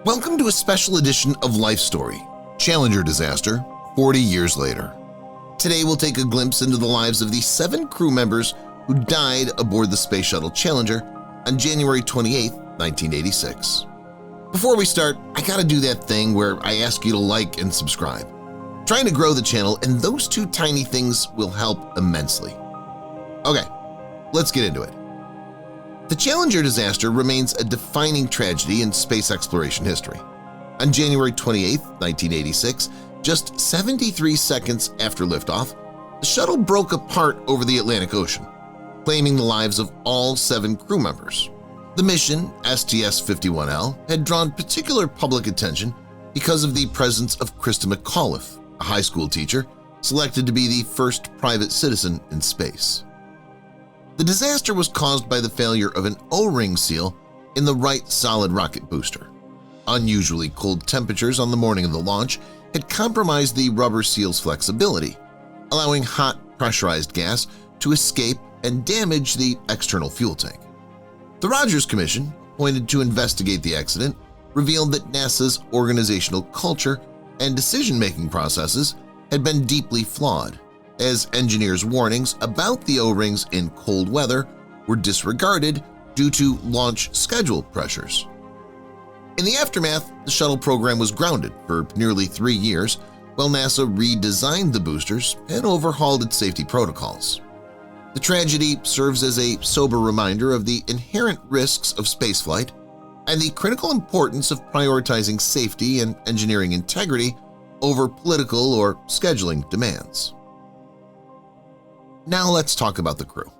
Welcome to a special edition of Life Story, Challenger disaster, 40 years later. Today we'll take a glimpse into the lives of the 7 crew members who died aboard the Space Shuttle Challenger on January 28, 1986. Before we start, I gotta do that thing where I ask you to like and subscribe. Trying to grow the channel, and those 2 tiny things will help immensely. Okay, let's get into it. The Challenger disaster remains a defining tragedy in space exploration history. On January 28, 1986, just 73 seconds after liftoff, the shuttle broke apart over the Atlantic Ocean, claiming the lives of all 7 crew members. The mission, STS-51L, had drawn particular public attention because of the presence of Krista McAuliffe, a high school teacher selected to be the first private citizen in space. The disaster was caused by the failure of an O-ring seal in the right solid rocket booster. Unusually cold temperatures on the morning of the launch had compromised the rubber seal's flexibility, allowing hot, pressurized gas to escape and damage the external fuel tank. The Rogers Commission, appointed to investigate the accident, revealed that NASA's organizational culture and decision-making processes had been deeply flawed, as engineers' warnings about the O-rings in cold weather were disregarded due to launch schedule pressures. In the aftermath, the shuttle program was grounded for nearly 3 years while NASA redesigned the boosters and overhauled its safety protocols. The tragedy serves as a sober reminder of the inherent risks of spaceflight and the critical importance of prioritizing safety and engineering integrity over political or scheduling demands. Now let's talk about the crew.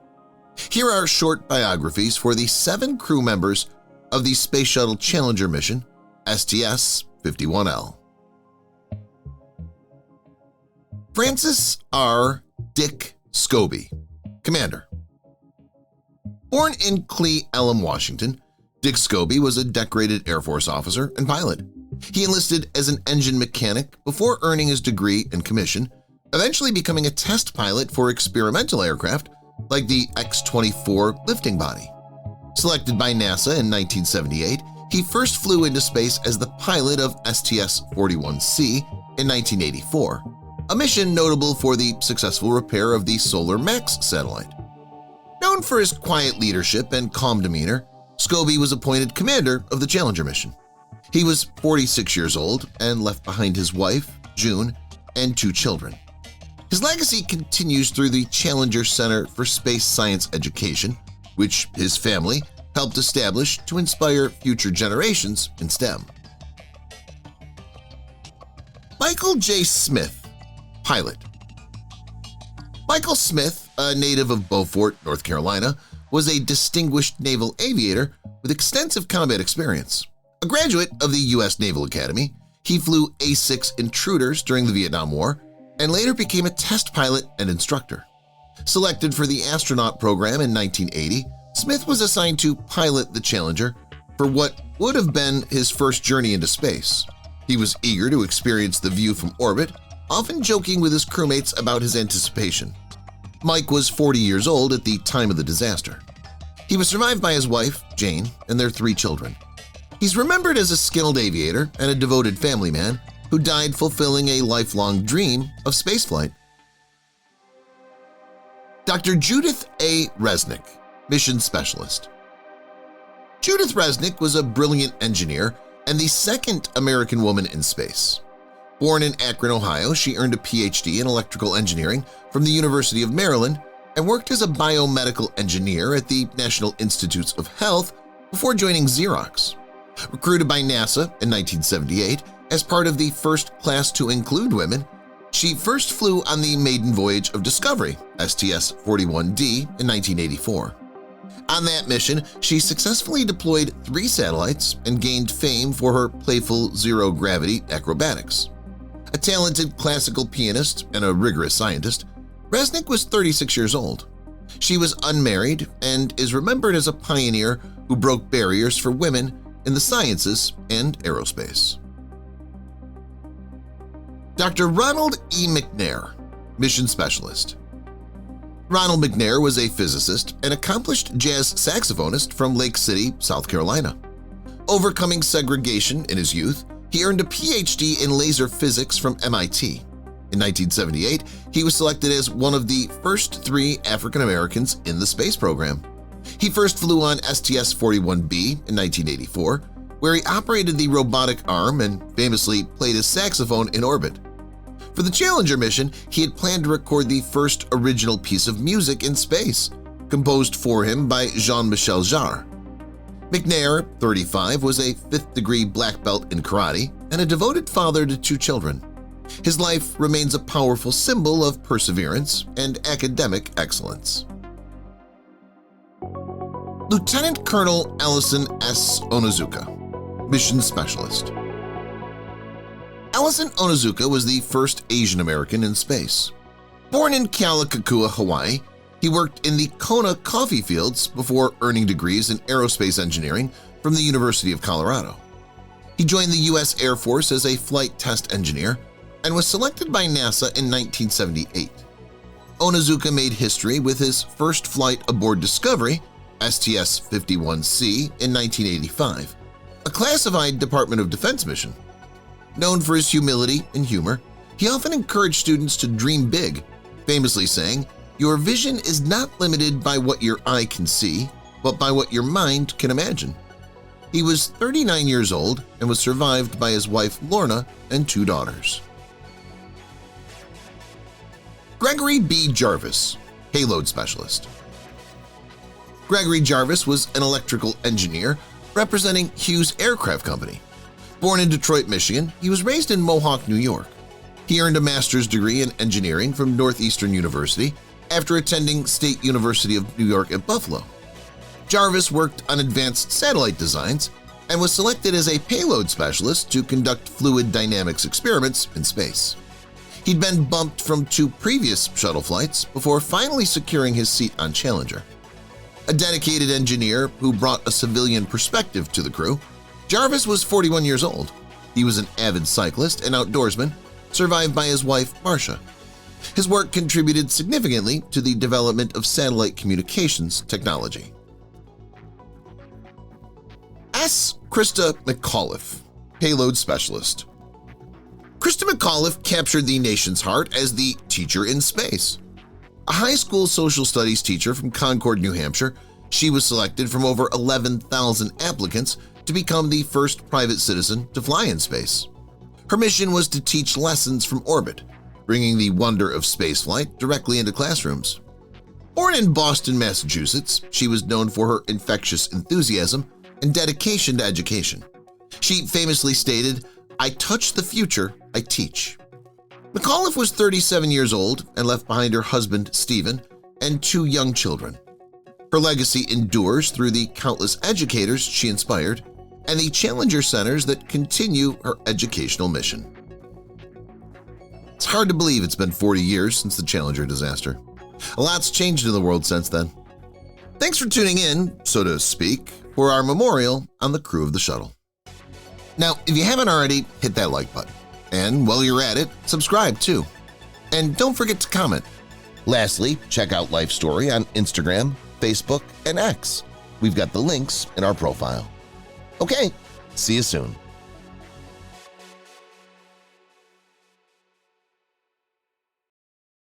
Here are short biographies for the 7 crew members of the Space Shuttle Challenger mission, STS-51L. Francis R. Dick Scobie, Commander. Born in Cle Elum, Washington, Dick Scobie was a decorated Air Force officer and pilot. He enlisted as an engine mechanic before earning his degree and commission, eventually becoming a test pilot for experimental aircraft like the X-24 lifting body. Selected by NASA in 1978, he first flew into space as the pilot of STS-41C in 1984, a mission notable for the successful repair of the Solar Max satellite. Known for his quiet leadership and calm demeanor, Scobie was appointed commander of the Challenger mission. He was 46 years old and left behind his wife, June, and 2 children. His legacy continues through the Challenger Center for Space Science Education, which his family helped establish to inspire future generations in STEM. Michael J. Smith, pilot. Michael Smith, a native of Beaufort, North Carolina, was a distinguished naval aviator with extensive combat experience. A graduate of the U.S. Naval Academy, he flew A-6 intruders during the Vietnam War and later became a test pilot and instructor. Selected for the astronaut program in 1980, Smith was assigned to pilot the Challenger for what would have been his first journey into space. He was eager to experience the view from orbit, often joking with his crewmates about his anticipation. Mike was 40 years old at the time of the disaster. He was survived by his wife, Jane, and their 3 children. He's remembered as a skilled aviator and a devoted family man who died fulfilling a lifelong dream of spaceflight. Dr. Judith A. Resnick, Mission Specialist. Judith Resnick was a brilliant engineer and the 2nd American woman in space. Born in Akron, Ohio, she earned a Ph.D. in electrical engineering from the University of Maryland and worked as a biomedical engineer at the National Institutes of Health before joining Xerox. Recruited by NASA in 1978 as part of the first class to include women, she first flew on the maiden voyage of Discovery, STS-41D, in 1984. On that mission, she successfully deployed 3 satellites and gained fame for her playful zero-gravity acrobatics. A talented classical pianist and a rigorous scientist, Resnick was 36 years old. She was unmarried and is remembered as a pioneer who broke barriers for women in the sciences and aerospace. Dr. Ronald E. McNair, Mission Specialist. Ronald McNair was a physicist and accomplished jazz saxophonist from Lake City, South Carolina. Overcoming segregation in his youth, he earned a PhD in laser physics from MIT. In 1978, he was selected as one of the first 3 African Americans in the space program. He first flew on STS-41B in 1984, where he operated the robotic arm and famously played his saxophone in orbit. For the Challenger mission, he had planned to record the first original piece of music in space, composed for him by Jean-Michel Jarre. McNair, 35, was a 5th-degree black belt in karate and a devoted father to 2 children. His life remains a powerful symbol of perseverance and academic excellence. Lieutenant Colonel Allison S. Onizuka, Mission Specialist. Allison Onizuka was the first Asian American in space. Born in Kealakekua, Hawaii, he worked in the Kona coffee fields before earning degrees in aerospace engineering from the University of Colorado. He joined the U.S. Air Force as a flight test engineer and was selected by NASA in 1978. Onizuka made history with his first flight aboard Discovery, STS-51C, in 1985, a classified Department of Defense mission. Known for his humility and humor, he often encouraged students to dream big, famously saying, "Your vision is not limited by what your eye can see, but by what your mind can imagine." He was 39 years old and was survived by his wife Lorna and 2 daughters. Gregory B. Jarvis, Payload Specialist. Gregory Jarvis was an electrical engineer representing Hughes Aircraft Company. Born in Detroit, Michigan, he was raised in Mohawk, New York. He earned a master's degree in engineering from Northeastern University after attending State University of New York at Buffalo. Jarvis worked on advanced satellite designs and was selected as a payload specialist to conduct fluid dynamics experiments in space. He'd been bumped from 2 previous shuttle flights before finally securing his seat on Challenger. A dedicated engineer who brought a civilian perspective to the crew, Jarvis was 41 years old. He was an avid cyclist and outdoorsman, survived by his wife, Marcia. His work contributed significantly to the development of satellite communications technology. S. Krista McAuliffe, Payload Specialist. Krista McAuliffe captured the nation's heart as the teacher in space. A high school social studies teacher from Concord, New Hampshire, she was selected from over 11,000 applicants to become the first private citizen to fly in space. Her mission was to teach lessons from orbit, bringing the wonder of spaceflight directly into classrooms. Born in Boston, Massachusetts, she was known for her infectious enthusiasm and dedication to education. She famously stated, "I touch the future, I teach." McAuliffe was 37 years old and left behind her husband, Stephen, and 2 young children. Her legacy endures through the countless educators she inspired and the Challenger centers that continue her educational mission. It's hard to believe it's been 40 years since the Challenger disaster. A lot's changed in the world since then. Thanks for tuning in, so to speak, for our memorial on the crew of the shuttle. Now, if you haven't already, hit that like button. And while you're at it, subscribe too. And don't forget to comment. Lastly, check out Life Story on Instagram, Facebook, and X. We've got the links in our profile. Okay, see you soon.